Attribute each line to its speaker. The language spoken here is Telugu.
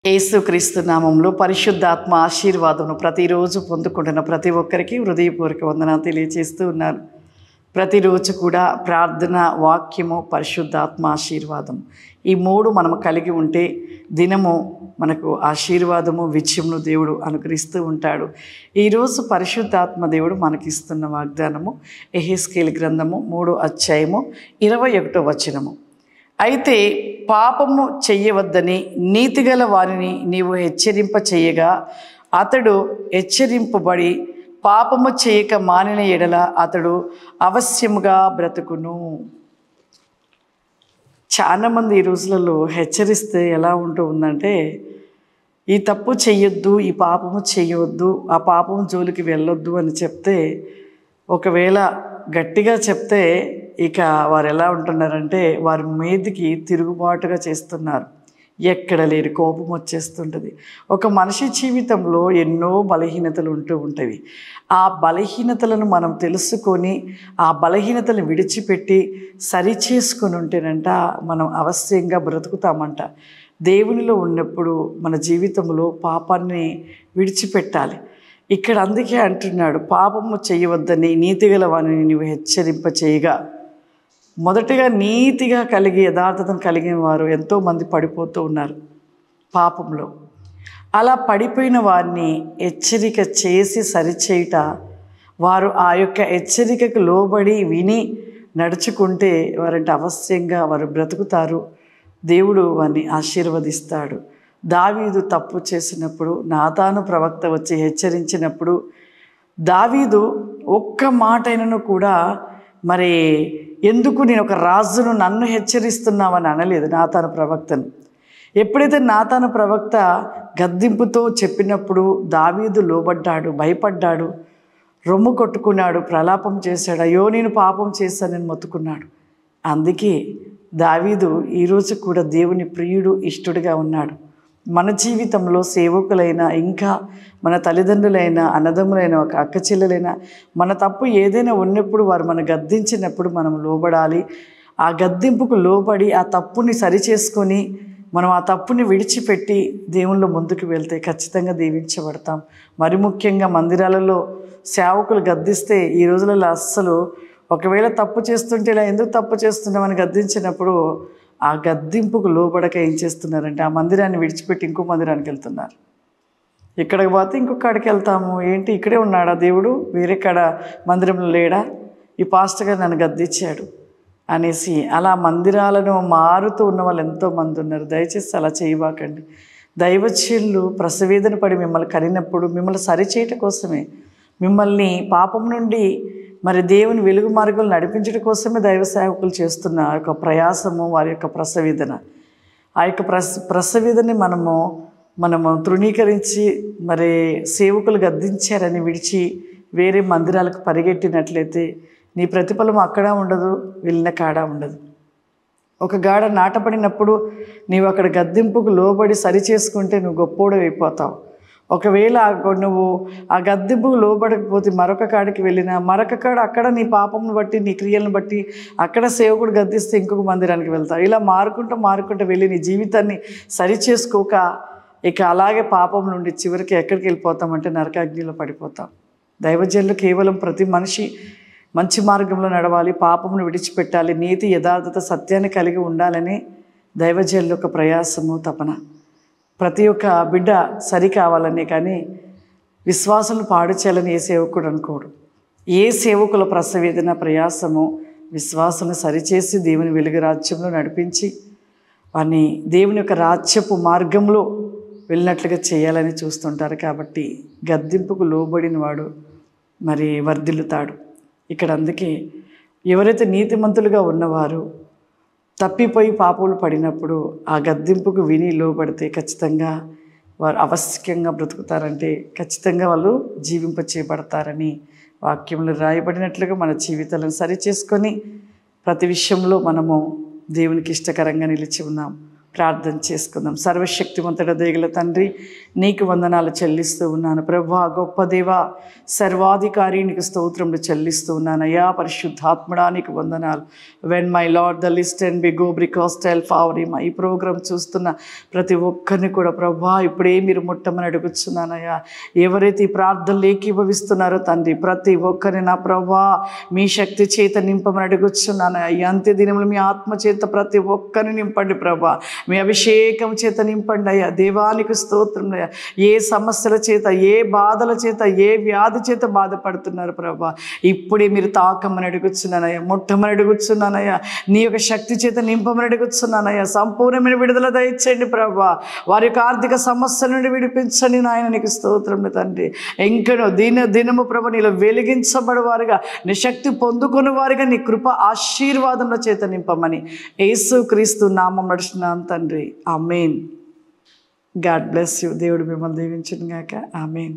Speaker 1: యేసుక్రీస్తు నామంలో పరిశుద్ధాత్మ ఆశీర్వాదమును ప్రతిరోజు పొందుకుంటున్న ప్రతి ఒక్కరికి హృదయపూర్వక వందనాలు తెలియజేస్తూ ఉన్నారు. ప్రతిరోజు కూడా ప్రార్థన, వాక్యము, పరిశుద్ధాత్మ ఆశీర్వాదం ఈ మూడు మనము కలిగి ఉంటే దినము మనకు ఆశీర్వాదము, విజయమును దేవుడు అనుగ్రహిస్తూ ఉంటాడు. ఈరోజు పరిశుద్ధాత్మ దేవుడు మనకిస్తున్న వాగ్దానము యెహెజ్కేలు గ్రంథము 3వ అధ్యాయము 21వ వచనము. అయితే పాపము చెయ్యవద్దని నీతిగల వారిని నీవు హెచ్చరింప చేయగా అతడు హెచ్చరింపబడి పాపము చేయక మానిన ఎడల అతడు అవశ్యముగా బ్రతుకును. చాలామంది ఈ రోజులలో హెచ్చరిస్తే ఎలా ఉంటూ ఉందంటే, ఈ తప్పు చెయ్యొద్దు, ఈ పాపము చెయ్యవద్దు, ఆ పాపము జోలికి వెళ్ళొద్దు అని చెప్తే, ఒకవేళ గట్టిగా చెప్తే ఇక వారు ఎలా ఉంటున్నారంటే వారి మీదికి తిరుగుబాటుగా చేస్తున్నారు. ఎక్కడ లేని కోపం వచ్చేస్తుంటుంది. ఒక మనిషి జీవితంలో ఎన్నో బలహీనతలు ఉంటూ ఉంటాయి. ఆ బలహీనతలను మనం తెలుసుకొని ఆ బలహీనతలను విడిచిపెట్టి సరిచేసుకొని ఉంటేనంట మనం అవశ్యంగా బ్రతుకుతామంట. దేవునిలో ఉన్నప్పుడు మన జీవితంలో పాపాన్ని విడిచిపెట్టాలి. ఇక్కడ అందుకే అంటున్నాడు, పాపము చేయవద్దని నీతిగల వారిని నీవు హెచ్చరింప చేయగా. మొదటగా నీతిగా కలిగి యథార్థతను కలిగిన వారు ఎంతోమంది పడిపోతూ ఉన్నారు పాపంలో. అలా పడిపోయిన వారిని హెచ్చరిక చేసి సరిచేయుట, వారు ఆ యొక్క హెచ్చరికకు లోబడి విని నడుచుకుంటే వారంటే అవశ్యంగా వారు బ్రతుకుతారు. దేవుడు వారిని ఆశీర్వదిస్తాడు. దావీదు తప్పు చేసినప్పుడు నాతాను ప్రవక్త వచ్చి హెచ్చరించినప్పుడు దావీదు ఒక్క మాటైనను కూడా మరి ఎందుకు నేను ఒక రాజును నన్ను హెచ్చరిస్తున్నావని అనలేదు నాతాను ప్రవక్తను. ఎప్పుడైతే నాతాను ప్రవక్త గద్దింపుతో చెప్పినప్పుడు దావీదు లోబడ్డాడు, భయపడ్డాడు, రొమ్ము కొట్టుకున్నాడు, ప్రలాపం చేశాడు. అయ్యో నేను పాపం చేశానని మొత్తుకున్నాడు. అందుకే దావీదు ఈరోజు కూడా దేవుని ప్రియుడు, ఇష్టడుగా ఉన్నాడు. మన జీవితంలో సేవకులైన, ఇంకా మన తల్లిదండ్రులైన, అన్నదమ్ములైన, ఒక అక్క చెల్లెలైనా మన తప్పు ఏదైనా ఉన్నప్పుడు వారు మనం గద్దించినప్పుడు మనం లోబడాలి. ఆ గద్దింపుకు లోబడి ఆ తప్పుని సరిచేసుకొని మనం ఆ తప్పుని విడిచిపెట్టి దేవుళ్ళు ముందుకు వెళ్తే ఖచ్చితంగా దీవించబడతాం. మరి ముఖ్యంగా మందిరాలలో సేవకులు గద్దిస్తే ఈ రోజులలో అస్సలు, ఒకవేళ తప్పు చేస్తుంటే ఇలా ఎందుకు తప్పు చేస్తున్నామని గద్దించినప్పుడు ఆ గద్దింపుకు లోబడక ఏం చేస్తున్నారంటే ఆ మందిరాన్ని విడిచిపెట్టి ఇంకో మందిరానికి వెళ్తున్నారు. ఇక్కడికి పోతే ఇంకొక కాడికి వెళ్తాము. ఏంటి ఇక్కడే ఉన్నాడా దేవుడు, వేరే కాడ మందిరంలో లేడా, ఈ పాస్టర్ గారు నన్ను గద్దించాడు అనేసి అలా మందిరాలను మారుతూ ఉన్న వాళ్ళు ఎంతోమంది ఉన్నారు. దయచేసి అలా చేయబాకండి. దైవచనులు ప్రసవేదన పడి మిమ్మల్ని కనినప్పుడు మిమ్మల్ని సరిచేయటం కోసమే, మిమ్మల్ని పాపం నుండి మరి దేవుని వెలుగు మార్గంలో నడిపించడం కోసమే దైవ సేవకులు చేస్తున్న ఆ యొక్క ప్రయాసము, వారి యొక్క ప్రసవేదన. ఆ యొక్క ప్రసవేదని మనము తృణీకరించి మరి సేవకులు గద్దించారని విడిచి వేరే మందిరాలకు పరిగెట్టినట్లయితే నీ ప్రతిఫలం అక్కడ ఉండదు, వెళ్ళిన కాడ ఉండదు. ఒక గాడ నాటపడినప్పుడు నీవు అక్కడ గద్దింపుకు లోబడి సరిచేసుకుంటే నువ్వు గొప్పోడు అయిపోతావు. ఒకవేళ నువ్వు ఆ గద్దింపుకు లోబడకపోతే మరొక కాడికి వెళ్ళినా మరొక కాడ అక్కడ నీ పాపంను బట్టి, నీ క్రియలను బట్టి అక్కడ సేవకుడు గద్దిస్తే ఇంకొక మందిరానికి వెళ్తావు. ఇలా మారుకుంటూ వెళ్ళి నీ జీవితాన్ని సరిచేసుకోక ఇక అలాగే పాపం నుండి చివరికి ఎక్కడికి వెళ్ళిపోతామంటే నరకాగ్నిలో పడిపోతాం. దైవజనులు కేవలం ప్రతి మనిషి మంచి మార్గంలో నడవాలి, పాపమును విడిచిపెట్టాలి, నీతి, యథార్థత, సత్యాన్ని కలిగి ఉండాలని దైవజనుల యొక్క ప్రయాసము, తపన. ప్రతి ఒక్క బిడ్డ సరి కావాలని, కానీ విశ్వాసాలను పాడు చేయాలని ఏ సేవకుడు అనుకోడు. ఏ సేవకుల ప్రసవేదన, ప్రయాసము విశ్వాసాలను సరిచేసి దేవుని వెలుగు రాజ్యంలో నడిపించి వారిని దేవుని యొక్క రాజ్యపు మార్గంలో వెళ్ళినట్లుగా చేయాలని చూస్తుంటారు. కాబట్టి గద్దింపుకు లోబడిన వాడు మరి వర్ధిల్లుతాడు. ఇక్కడ అందుకే ఎవరైతే నీతిమంతులుగా ఉన్నవారు తప్పిపోయి పాపములు పడినప్పుడు ఆ గద్దింపుకు విని లోబడితే ఖచ్చితంగా వారు అవశ్యంగా బ్రతుకుతారంటే ఖచ్చితంగా వాళ్ళు జీవింప చేయబడతారని వాక్యంలో రాయబడినట్లుగా మన జీవితాలను సరిచేసుకొని ప్రతి విషయంలో మనము దేవునికి ఇష్టకరంగా నిలిచి ఉన్నాం. ప్రార్థన చేసుకుందాం. సర్వశక్తిమంతుడ దయగల తండ్రి, నీకు వందనాలు చెల్లిస్తూ ఉన్నాను ప్రభువా. గొప్ప దేవా, సర్వాధికారి, నీకు స్తోత్రములు చెల్లిస్తూ ఉన్నానయ్యా. పరిశుద్ధాత్మడా, నీకు వందనాలు. When my Lord the list and be go because tell favour him. ఈ ప్రోగ్రాం చూస్తున్న ప్రతి ఒక్కరిని కూడా ప్రభువా ఇప్పుడే మీరు ముట్టమని అడుగుతున్నానయ్యా. ఎవరైతే ఈ ప్రార్థనలు ఏకీభవిస్తున్నారో తండ్రి, ప్రతి ఒక్కరిని నా ప్రభువా మీ శక్తి చేత నింపమని అడుగుతున్నానయ్యా. ఈ అంత్య దినములు మీ ఆత్మ చేత ప్రతి ఒక్కరిని నింపండి ప్రభా. మీ అభిషేకం చేత నింపండి అయ్యా. దేవానికి స్తోత్రం అయ్యా. ఏ సమస్యల చేత, ఏ బాధల చేత, ఏ వ్యాధి చేత బాధపడుతున్నారు ప్రభా, ఇప్పుడే మీరు తాకమని అడుగుతున్నానయ్యా, ముట్టమని అడుగుతున్నానయ్యా. నీ యొక్క శక్తి చేత నింపమని అడుగుతున్నానయ్యా. సంపూర్ణమైన విడుదల దయచేయండి ప్రభా. వారి యొక్క ఆర్థిక సమస్యల నుండి విడిపించండి నాయన. నీకు స్తోత్రం తండ్రి. ఇంకనో దినము ప్రభ నీలో వెలిగించబడేవారుగా, నీ శక్తి పొందుకున్న వారిగా నీ కృప ఆశీర్వాదముల చేత నింపమని యేసుక్రీస్తు నామం నడుచున్నాను తండ్రి. ఆమేన్. God bless you. దేవుడు మిమ్మల్ని దీవించును గాక. ఆమేన్.